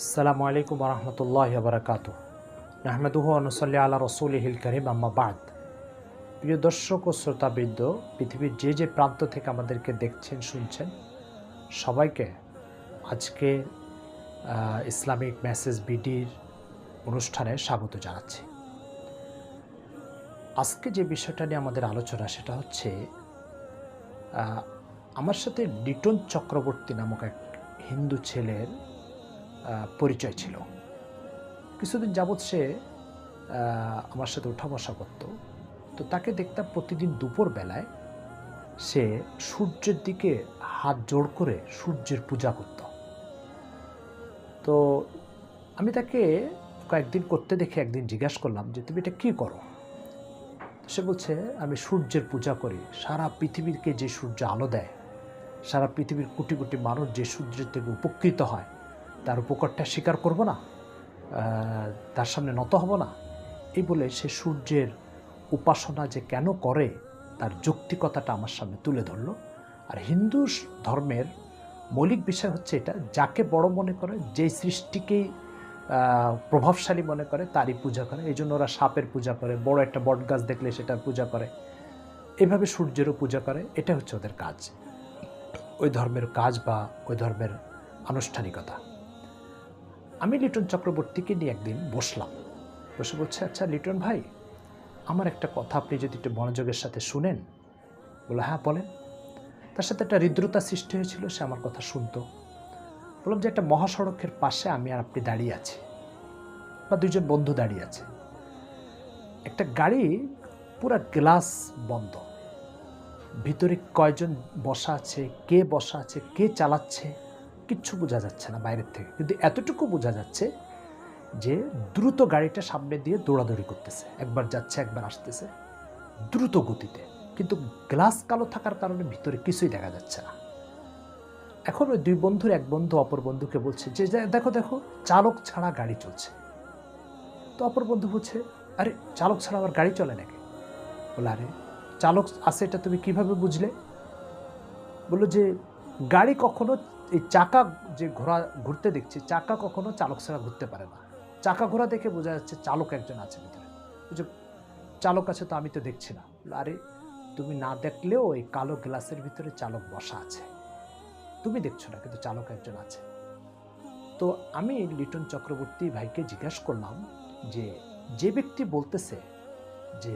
আসসালামু আলাইকুম ওয়া রাহমাতুল্লাহি ওয়া বারাকাতুহু। নাহমাদুহু ওয়া নুসাল্লি আলা রাসূলিহিল কারীম, আম্মা বা'দ। প্রিয় দর্শক ও শ্রোতাবৃন্দ, পৃথিবীর যে প্রান্ত থেকে আমাদেরকে দেখছেন, শুনছেন, সবাইকে আজকে ইসলামিক মেসেজ বিডির অনুষ্ঠানে স্বাগত জানাচ্ছি। আজকে যে বিষয়টা নিয়ে আমাদের আলোচনা সেটা হচ্ছে আমার সাথে লিটন চক্রবর্তী নামক এক হিন্দু ছেলের পরিচয় ছিল। কিছুদিন যাবৎ সে আমার সাথে উঠা বসা করত। তো তাকে দেখতাম প্রতিদিন দুপুর বেলায় সে সূর্যের দিকে হাত জোড় করে সূর্যের পূজা করত। তো আমি তাকে কয়েকদিন করতে দেখে একদিন জিজ্ঞাসা করলাম যে তুমি এটা কী করো? সে বলছে আমি সূর্যের পূজা করি। সারা পৃথিবীকে যে সূর্য আলো দেয়, সারা পৃথিবীর কোটি কোটি মানুষ যে সূর্যের থেকে উপকৃত হয়, তার উপকারটা স্বীকার করব না, তার সামনে নত হব না, এই বলে সে সূর্যের উপাসনা যে কেন করে তার যৌক্তিকতাটা আমার সামনে তুলে ধরল। আর হিন্দু ধর্মের মৌলিক বিষয় হচ্ছে এটা, যাকে বড় মনে করে, যেই সৃষ্টিকেই প্রভাবশালী মনে করে তারই পূজা করে। এই জন্য ওরা সাপের পূজা করে, বড় একটা বট গাছ দেখলে সেটার পূজা করে, এভাবে সূর্যেরও পূজা করে। এটা হচ্ছে ওদের কাজ, ওই ধর্মের কাজ বা ওই ধর্মের আনুষ্ঠানিকতা। আমি লিটন চক্রবর্তীকে নিয়ে একদিন বসলাম, বসে বলছে, আচ্ছা লিটন ভাই, আমার একটা কথা আপনি যদি একটু মনোযোগের সাথে শুনেন। বললো হ্যাঁ বলেন। তার সাথে একটা হৃদ্রতা সৃষ্টি হয়েছিল, সে আমার কথা শুনতো। বললাম যে একটা মহাসড়কের পাশে আমি আর আপনি দাঁড়িয়ে আছি, বা দুইজন বন্ধু দাঁড়িয়ে আছে। একটা গাড়ি পুরা গ্লাস বন্ধ, ভিতরে কয়জন বসা আছে, কে বসা আছে, কে চালাচ্ছে, কিচ্ছু বোঝা যাচ্ছে না বাইরের থেকে। কিন্তু এতটুকু বোঝা যাচ্ছে যে দ্রুত গাড়িটা সামনে দিয়ে দৌড়াদৌড়ি করতেছে, একবার যাচ্ছে একবার আসতেছে দ্রুত গতিতে। কিন্তু গ্লাস কালো থাকার কারণে ভিতরে কিছুই দেখা যাচ্ছে না। এখন ওই দুই বন্ধুর এক বন্ধু অপর বন্ধুকে বলছে যে দেখো দেখো, চালক ছাড়া গাড়ি চলছে। তো অপর বন্ধু বলছে, আরে চালক ছাড়া আবার গাড়ি চলে নাকি? বলে আরে চালক আছে এটা তুমি কিভাবে বুঝলে? বললো যে গাড়ি কখনো, এই চাকা যে ঘুরতে দেখছি, চাকা কখনো চালক ছাড়া ঘুরতে পারে না। চাকা ঘোরা দেখে বোঝা যাচ্ছে চালক একজন আছে ভিতরে। বুঝো, চালক আছে তো আমি তো দেখছি না। আরে তুমি না দেখলেও এই কালো গ্লাসের ভিতরে চালক বসা আছে, তুমি দেখছো না, কিন্তু চালক একজন আছে। তো আমি লিটন চক্রবর্তী ভাইকে জিজ্ঞাসা করলাম যে যে ব্যক্তি বলতেছে যে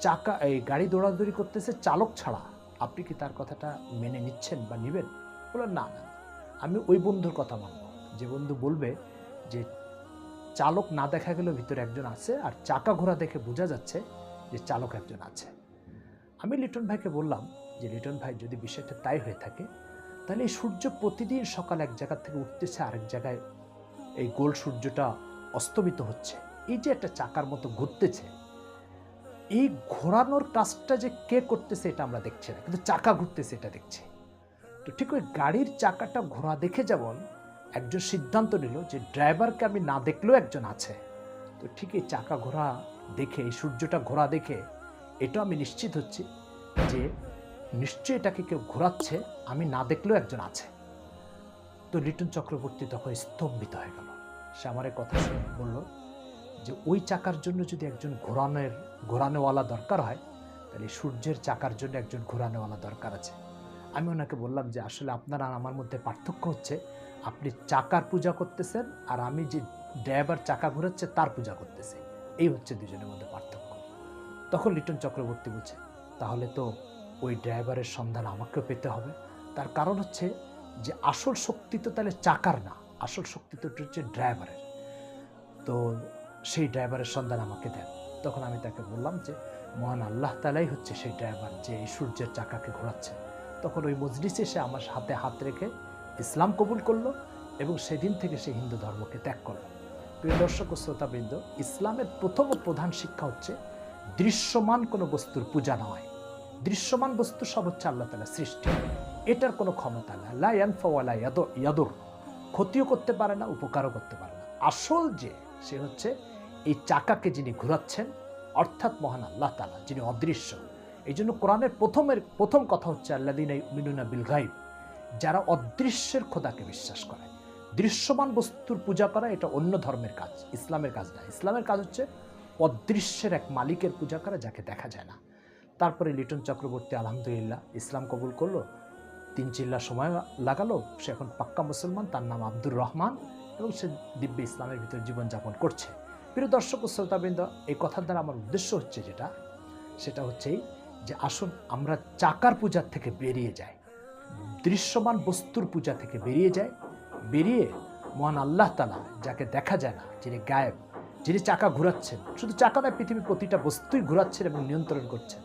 চাকা, এই গাড়ি দৌড়াদৌড়ি করতেছে চালক ছাড়া, আপনি কি তার কথাটা মেনে নিচ্ছেন বা নেবেন? বললেন না না, আমি ওই বন্ধুর কথা মানব যে বন্ধু বলবে যে চালক না দেখা গেলেও ভিতরে একজন আছে, আর চাকা ঘোরা দেখে বোঝা যাচ্ছে যে চালক একজন আছে। আমি লিটন ভাইকে বললাম যে লিটন ভাই, যদি বিষয়টা তাই হয়ে থাকে, তাহলে এই সূর্য প্রতিদিন সকাল এক জায়গা থেকে উঠতেছে, আরেক জায়গায় এই গোল সূর্যটা অস্তমিত হচ্ছে, এই যে একটা চাকার মতো ঘুরতেছে, এই ঘোরানোর কাজটা যে কে করতেছে এটা আমরা দেখছি না, কিন্তু চাকা ঘুরতেছে এটা দেখছি। তো ঠিক ওই গাড়ির চাকাটা ঘোরা দেখে যেমন একজন সিদ্ধান্ত নিল যে ড্রাইভারকে আমি না দেখলেও একজন আছে, তো ঠিক এই চাকা ঘোরা দেখে, এই সূর্যটা ঘোরা দেখে এটা আমি নিশ্চিত হচ্ছি যে নিশ্চয়ই এটাকে কেউ ঘোরাচ্ছে, আমি না দেখলেও একজন আছে। তো লিটন চক্রবর্তী তখন স্তম্ভিত হয়ে গেল। সে আমার এই কথা শুনে বলল যে ওই চাকার জন্য যদি একজন ঘোরানোওয়ালা দরকার হয়, তাহলে সূর্যের চাকার জন্য একজন ঘোরানোওয়ালা দরকার আছে। আমি ওনাকে বললাম যে আসলে আপনার আর আমার মধ্যে পার্থক্য হচ্ছে, আপনি চাকার পূজা করতেছেন আর আমি যে ড্রাইভার চাকা ঘোরাচ্ছে তার পূজা করতেছি, এই হচ্ছে দুজনের মধ্যে পার্থক্য। তখন লিটন চক্রবর্তী বলছে, তাহলে তো ওই ড্রাইভারের সন্ধান আমাকেও পেতে হবে। তার কারণ হচ্ছে যে আসল শক্তি তো তাহলে চাকার না, আসল শক্তি তো হচ্ছে ড্রাইভারের। তো সেই ড্রাইভারের সন্ধান আমাকে দেন। তখন আমি তাকে বললাম যে মহান আল্লাহ তাআলাই হচ্ছে সেই ড্রাইভার যে এই সূর্যের চাকাকে ঘোরাচ্ছে। তখন ওই মজলিসে সে আমার হাতে হাত রেখে ইসলাম কবুল করলো এবং সেদিন থেকে সে হিন্দু ধর্মকে ত্যাগ করলো। প্রিয় দর্শক ও শ্রোতাবৃন্দ, ইসলামের প্রথম ও প্রধান শিক্ষা হচ্ছে দৃশ্যমান কোনো বস্তুর পূজা নয়। দৃশ্যমান বস্তু সব হচ্ছে আল্লাহ তাআলার সৃষ্টি, এটার কোনো ক্ষমতা নেই। লা ইয়ানফা ওয়া লা ইয়াদুর, ক্ষতিও করতে পারে না, উপকারও করতে পারে না। আসল যে সে হচ্ছে এই চাকাকে যিনি ঘোরাচ্ছেন, অর্থাৎ মহান আল্লাহ তাআলা যিনি অদৃশ্য। এই জন্য কোরআনের প্রথম কথা হচ্ছে আল্লাযীনা ইউমিনুনা বিল গায়ব, যারা অদৃশ্যের খোদাকে বিশ্বাস করে। দৃশ্যমান বস্তুর পূজা করা এটা অন্য ধর্মের কাজ, ইসলামের কাজ না। ইসলামের কাজ হচ্ছে অদৃশ্যের এক মালিকের পূজা করা, যাকে দেখা যায় না। তারপরে লিটন চক্রবর্তী আলহামদুলিল্লাহ ইসলাম কবুল করলো, 3 চিল্লা সময় লাগালো, সে এখন পাক্কা মুসলমান, তার নাম আব্দুর রহমান, এবং সে দিব্য ইসলামের ভিতরে জীবনযাপন করছে। প্রিয় দর্শক ও শ্রোতাবৃন্দ, এই কথার দ্বারা আমার উদ্দেশ্য হচ্ছে সেটা হচ্ছেই যে আসুন আমরা চাকার পূজার থেকে বেরিয়ে যাই, দৃশ্যমান বস্তুর পূজা থেকে বেরিয়ে মহান আল্লাহ তাআলা, যাকে দেখা যায় না, যিনি গায়েব, যিনি চাকা ঘুরাচ্ছেন, শুধু চাকা নয়, পৃথিবীর প্রতিটা বস্তুই ঘুরাচ্ছেন এবং নিয়ন্ত্রণ করছেন,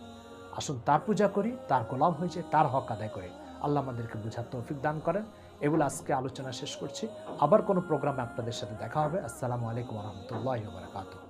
আসুন তার পূজা করি, তার গোলাম হয়েছে, তার হক আদায় করি। আল্লাহ আমাদেরকে বোঝার তৌফিক দান করেন। এগুলো আজকে আলোচনা শেষ করছি। আবার কোনো প্রোগ্রামে আপনাদের সাথে দেখা হবে। আসসালামু আলাইকুম ওয়া রাহমাতুল্লাহি ওয়া বারাকাতুহু।